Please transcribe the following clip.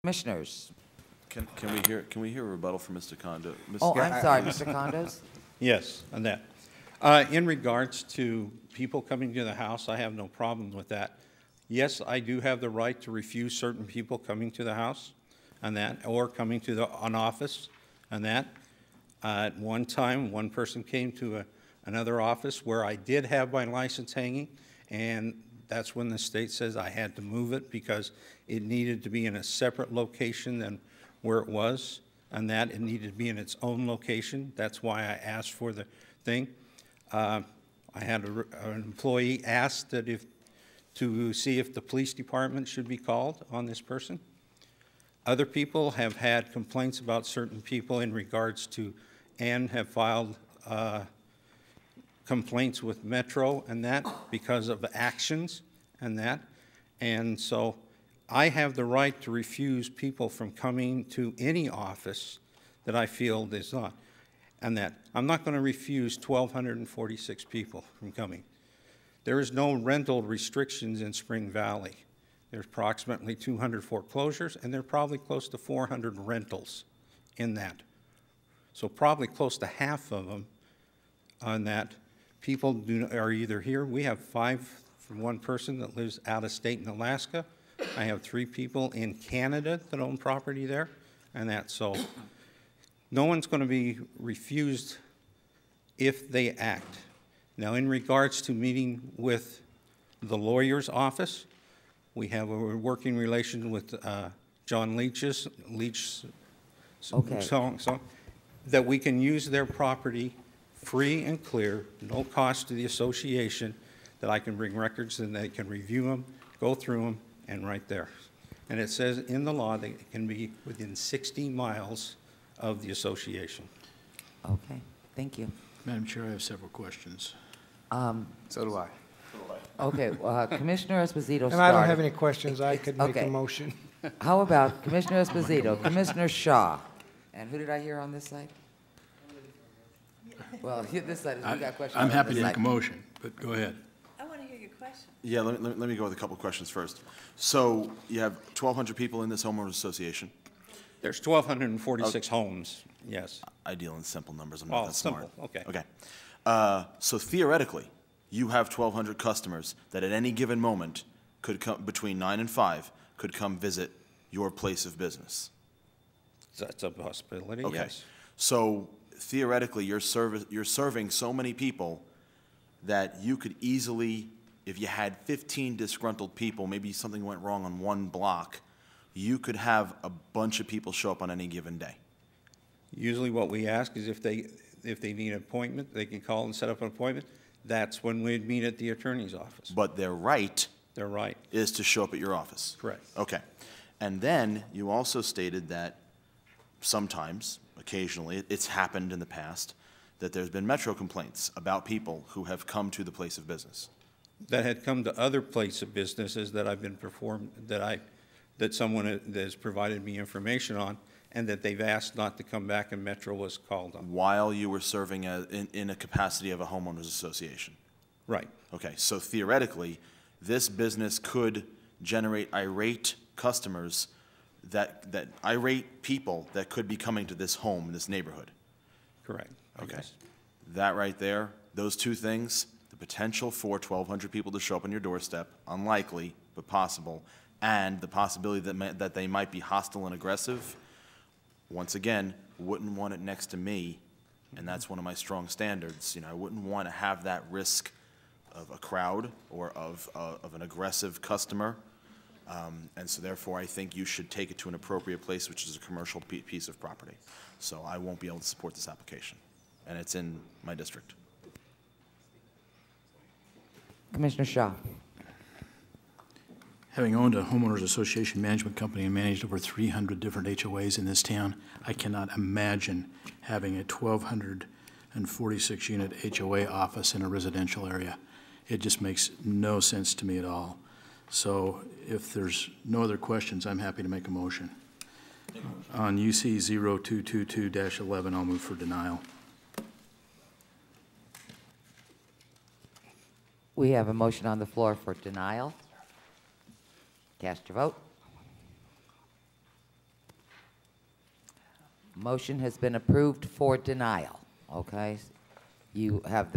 Commissioners. Can we hear a rebuttal from Mr. Condo? Oh, I'm sorry, Mr. Condos. Yes, on that. In regards to people coming to the house, I have no problem with that. Yes, I do have the right to refuse certain people coming to the house on that, or coming to an office on that. At one time, one person came to another office where I did have my license hanging, and that's when the state says I had to move it because it needed to be in a separate location than where it was, and that it needed to be in its own location. That's why I asked for the thing. I had an employee ask that to see if the police department should be called on this person. Other people have had complaints about certain people in regards to, and have filed complaints with Metro and that because of actions and that. And so I have the right to refuse people from coming to any office that I feel is not. And that I'm not going to refuse 1,246 people from coming. There is no rental restrictions in Spring Valley. There's approximately 200 foreclosures, and there are probably close to 400 rentals in that. So probably close to half of them on that people are either here. We have 5 from one person that lives out of state in Alaska. I have 3 people in Canada that own property there, and that. So no one's going to be refused if they act. Now, in regards to meeting with the lawyer's office, we have a working relation with John Leach, Okay. so that we can use their property free and clear, no cost to the association, that I can bring records and they can review them, go through them, and right there. And it says in the law that it can be within 60 miles of the association. Okay, thank you. Madam Chair, I have several questions. So do I. Okay, Commissioner Esposito started. And I don't have any questions. I could make Okay. a motion. How about Commissioner Esposito, Commissioner Shaw, and who did I hear on this side? Well, this side is we got questions. I'm on happy this to make side. a motion, but go ahead. I want to hear your question. Yeah, let me go with a couple of questions first. So you have 1,200 people in this homeowners association. There's 1,246 homes, yes. I deal in simple numbers. I'm not that smart. Simple, okay. Okay. So theoretically, you have 1,200 customers that at any given moment could come between 9 and 5 could come visit your place of business. That's a possibility, Okay. yes. So theoretically, you're serving so many people that you could easily, if you had 15 disgruntled people, maybe something went wrong on one block, you could have a bunch of people show up on any given day. Usually what we ask is if they need an appointment, they can call and set up an appointment. That's when we'd meet at the attorney's office. But their right They're right. is to show up at your office. Correct. Okay. And then you also stated that sometimes, occasionally, it's happened in the past, that there's been Metro complaints about people who have come to the place of business. That had come to other places of businesses that I've been that someone has provided me information on, and that they've asked not to come back, and Metro was called on. While you were serving in a capacity of a homeowners association. Right. Okay, so theoretically, this business could generate irate customers, that irate people that could be coming to this home in this neighborhood. Correct. Okay. Yes. That right there, those two things, the potential for 1,200 people to show up on your doorstep, unlikely, but possible, and the possibility that they might be hostile and aggressive, once again, wouldn't want it next to me, and that's one of my strong standards. You know, I wouldn't want to have that risk of a crowd or of an aggressive customer, and so therefore I think you should take it to an appropriate place, which is a commercial piece of property. So I won't be able to support this application, and it's in my district. Commissioner Shaw. Having owned a homeowners association management company and managed over 300 different HOAs in this town, I cannot imagine having a 1,246 unit HOA office in a residential area. It just makes no sense to me at all. So if there's no other questions, I'm happy to make a motion. On UC 0222-11, I'll move for denial. We have a motion on the floor for denial. Cast your vote. motion has been approved for denial, okay? You have the